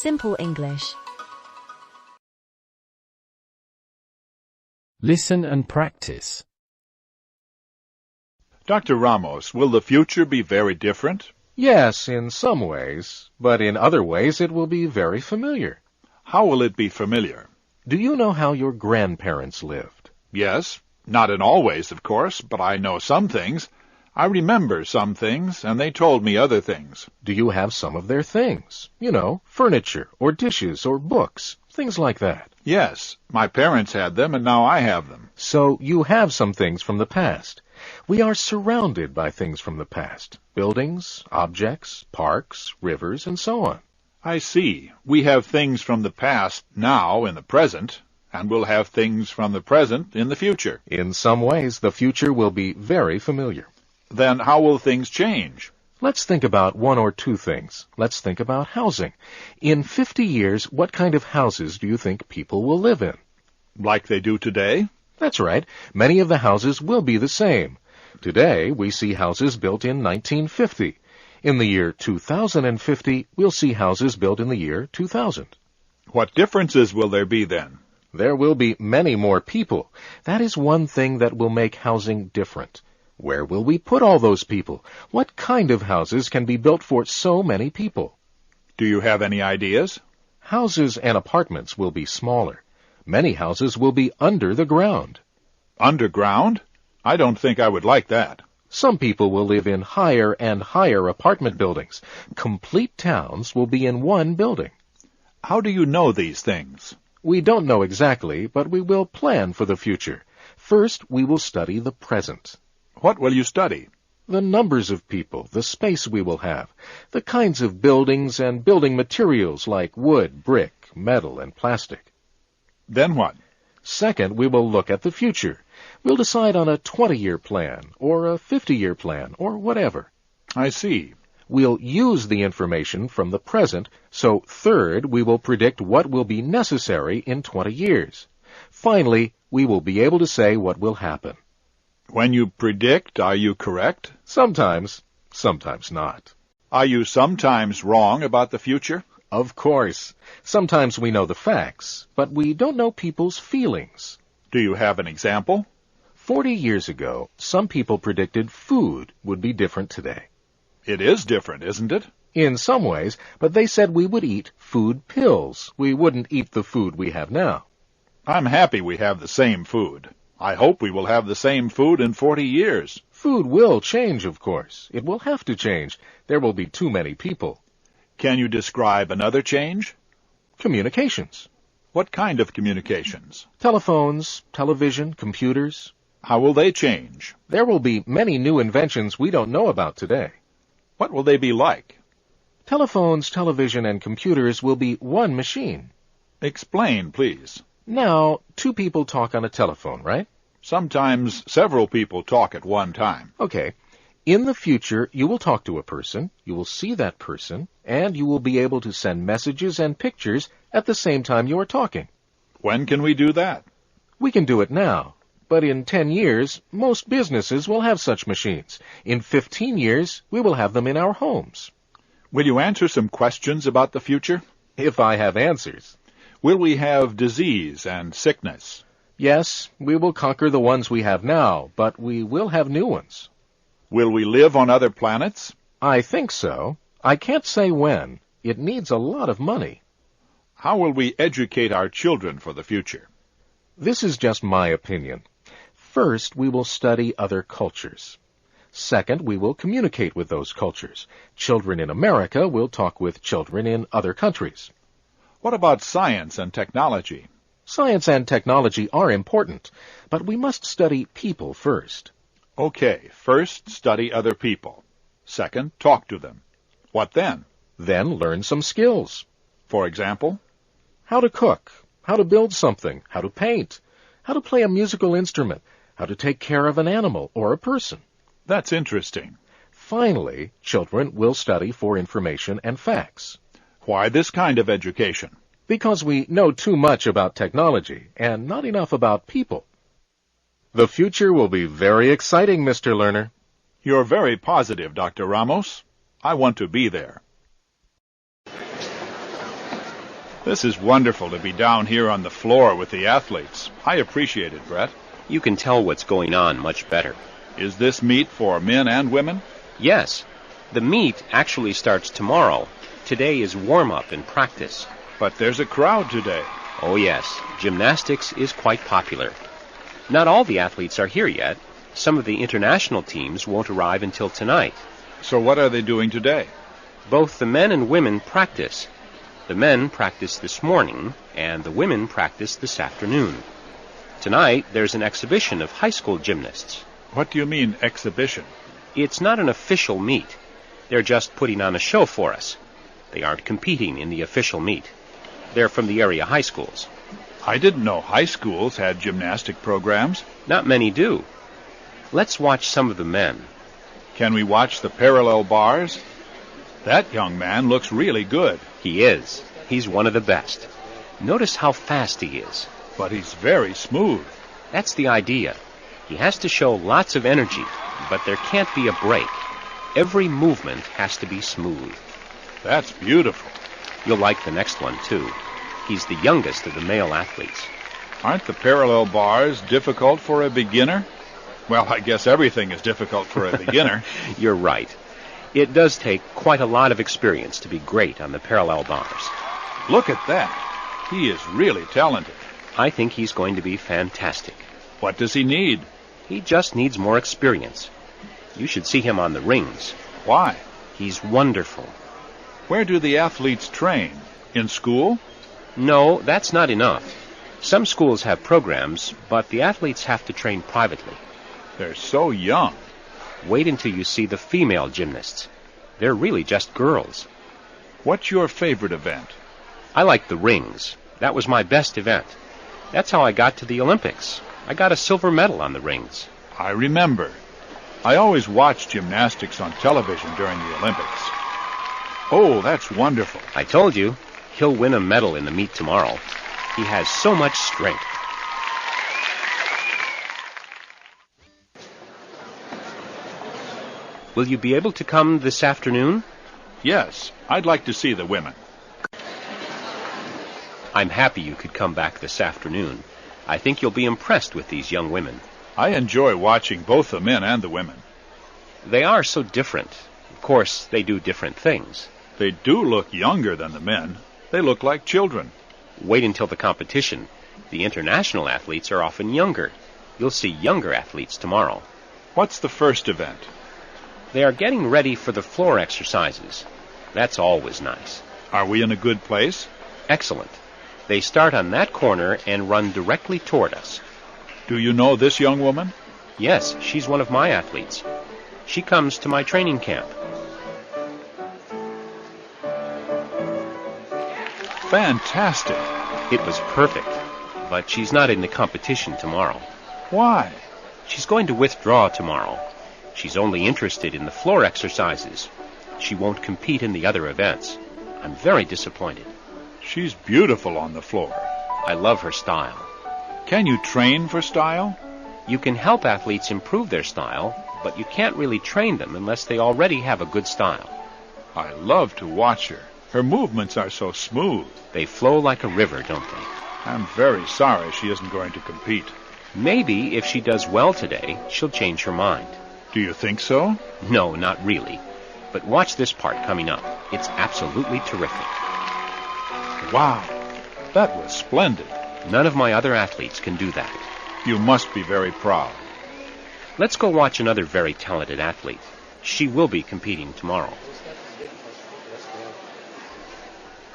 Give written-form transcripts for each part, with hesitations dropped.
Simple English. Listen and practice. Dr. Ramos, will the future be very different? Yes, in some ways, but in other ways it will be very familiar. How will it be familiar? Do you know how your grandparents lived? Yes, not in all ways, of course, but I know some things. I remember some things, and they told me other things. Do you have some of their things? You know, furniture, or dishes, or books, things like that. Yes, my parents had them, and now I have them. So you have some things from the past. We are surrounded by things from the past. Buildings, objects, parks, rivers, and so on. I see. We have things from the past now in the present, and we'll have things from the present in the future. In some ways, the future will be very familiar. Then how will things change? Let's think about one or two things. Let's think about housing. In 50 years, what kind of houses do you think people will live in? Like they do today? That's right. Many of the houses will be the same. Today, we see houses built in 1950. In the year 2050, we'll see houses built in the year 2000. What differences will there be then? There will be many more people. That is one thing that will make housing different. Where will we put all those people? What kind of houses can be built for so many people? Do you have any ideas? Houses and apartments will be smaller. Many houses will be under the ground. Underground? I don't think I would like that. Some people will live in higher and higher apartment buildings. Complete towns will be in one building. How do you know these things? We don't know exactly, but we will plan for the future. First, we will study the present. What will you study? The numbers of people, the space we will have, the kinds of buildings and building materials like wood, brick, metal, and plastic. Then what? Second, we will look at the future. We'll decide on a 20-year plan, or a 50-year plan, or whatever. I see. We'll use the information from the present, so third, we will predict what will be necessary in 20 years. Finally, we will be able to say what will happen. When you predict, are you correct? Sometimes, sometimes not. Are you sometimes wrong about the future? Of course. Sometimes we know the facts, but we don't know people's feelings. Do you have an example? 40 years ago, some people predicted food would be different today. It is different, isn't it? In some ways, but they said we would eat food pills. We wouldn't eat the food we have now. I'm happy we have the same food. I hope we will have the same food in 40 years. Food will change, of course. It will have to change. There will be too many people. Can you describe another change? Communications. What kind of communications? Telephones, television, computers. How will they change? There will be many new inventions we don't know about today. What will they be like? Telephones, television, and computers will be one machine. Explain, please. Now, two people talk on a telephone, right? Sometimes several people talk at one time. Okay. In the future, you will talk to a person, you will see that person, and you will be able to send messages and pictures at the same time you are talking. When can we do that? We can do it now, but in 10 years, most businesses will have such machines. In 15 years, we will have them in our homes. Will you answer some questions about the future? If I have answers. Will we have disease and sickness? Yes, we will conquer the ones we have now, but we will have new ones. Will we live on other planets? I think so. I can't say when. It needs a lot of money. How will we educate our children for the future? This is just my opinion. First, we will study other cultures. Second, we will communicate with those cultures. Children in America will talk with children in other countries. What about science and technology? Science and technology are important, but we must study people first. Okay, first study other people. Second, talk to them. What then? Then learn some skills. For example? How to cook, how to build something, how to paint, how to play a musical instrument, how to take care of an animal or a person. That's interesting. Finally, children will study for information and facts. Why this kind of education? Because we know too much about technology and not enough about people. The future will be very exciting, Mr. Learner. You're very positive, Dr. Ramos. I want to be there. This is wonderful to be down here on the floor with the athletes. I appreciate it, Brett. You can tell what's going on much better. Is this meet for men and women? Yes, the meet actually starts tomorrow. Today is warm-up and practice. But there's a crowd today. Oh yes, gymnastics is quite popular. Not all the athletes are here yet. Some of the international teams won't arrive until tonight. So what are they doing today? Both the men and women practice. The men practice this morning, and the women practice this afternoon. Tonight, there's an exhibition of high school gymnasts. What do you mean, exhibition? It's not an official meet. They're just putting on a show for us. They aren't competing in the official meet. They're from the area high schools. I didn't know high schools had gymnastic programs. Not many do. Let's watch some of the men. Can we watch the parallel bars? That young man looks really good. He is. He's one of the best. Notice how fast he is. But he's very smooth. That's the idea. He has to show lots of energy, but there can't be a break. Every movement has to be smooth. That's beautiful. You'll like the next one, too. He's the youngest of the male athletes. Aren't the parallel bars difficult for a beginner? Well, I guess everything is difficult for a beginner. You're right. It does take quite a lot of experience to be great on the parallel bars. Look at that. He is really talented. I think he's going to be fantastic. What does he need? He just needs more experience. You should see him on the rings. Why? He's wonderful. Where do the athletes train? In school? No, that's not enough. Some schools have programs, but the athletes have to train privately. They're so young. Wait until you see the female gymnasts. They're really just girls. What's your favorite event? I like the rings. That was my best event. That's how I got to the Olympics. I got a silver medal on the rings. I remember. I always watched gymnastics on television during the Olympics. Oh, that's wonderful. I told you, he'll win a medal in the meet tomorrow. He has so much strength. Will you be able to come this afternoon? Yes, I'd like to see the women. I'm happy you could come back this afternoon. I think you'll be impressed with these young women. I enjoy watching both the men and the women. They are so different. Of course, they do different things. They do look younger than the men. They look like children. Wait until the competition. The international athletes are often younger. You'll see younger athletes tomorrow. What's the first event? They are getting ready for the floor exercises. That's always nice. Are we in a good place? Excellent. They start on that corner and run directly toward us. Do you know this young woman? Yes, she's one of my athletes. She comes to my training camp. Fantastic. It was perfect, but she's not in the competition tomorrow. Why? She's going to withdraw tomorrow. She's only interested in the floor exercises. She won't compete in the other events. I'm very disappointed. She's beautiful on the floor. I love her style. Can you train for style? You can help athletes improve their style, but you can't really train them unless they already have a good style. I love to watch her. Her movements are so smooth. They flow like a river, don't they? I'm very sorry she isn't going to compete. Maybe if she does well today, she'll change her mind. Do you think so? No, not really. But watch this part coming up. It's absolutely terrific. Wow, that was splendid. None of my other athletes can do that. You must be very proud. Let's go watch another very talented athlete. She will be competing tomorrow.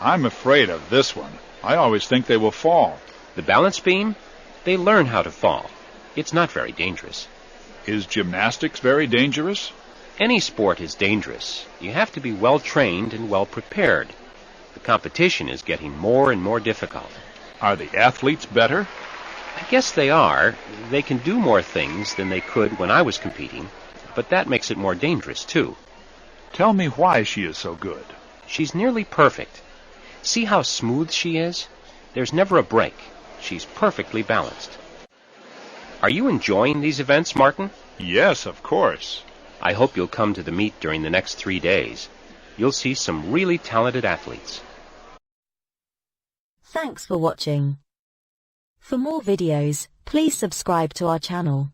I'm afraid of this one. I always think they will fall. The balance beam? They learn how to fall. It's not very dangerous. Is gymnastics very dangerous? Any sport is dangerous. You have to be well trained and well prepared. The competition is getting more and more difficult. Are the athletes better? I guess they are. They can do more things than they could when I was competing, but that makes it more dangerous, too. Tell me why she is so good. She's nearly perfect. See how smooth she is? There's never a break. She's perfectly balanced. Are you enjoying these events, Martin? Yes, of course. I hope you'll come to the meet during the next 3 days. You'll see some really talented athletes. Thanks for watching. For more videos, please subscribe to our channel.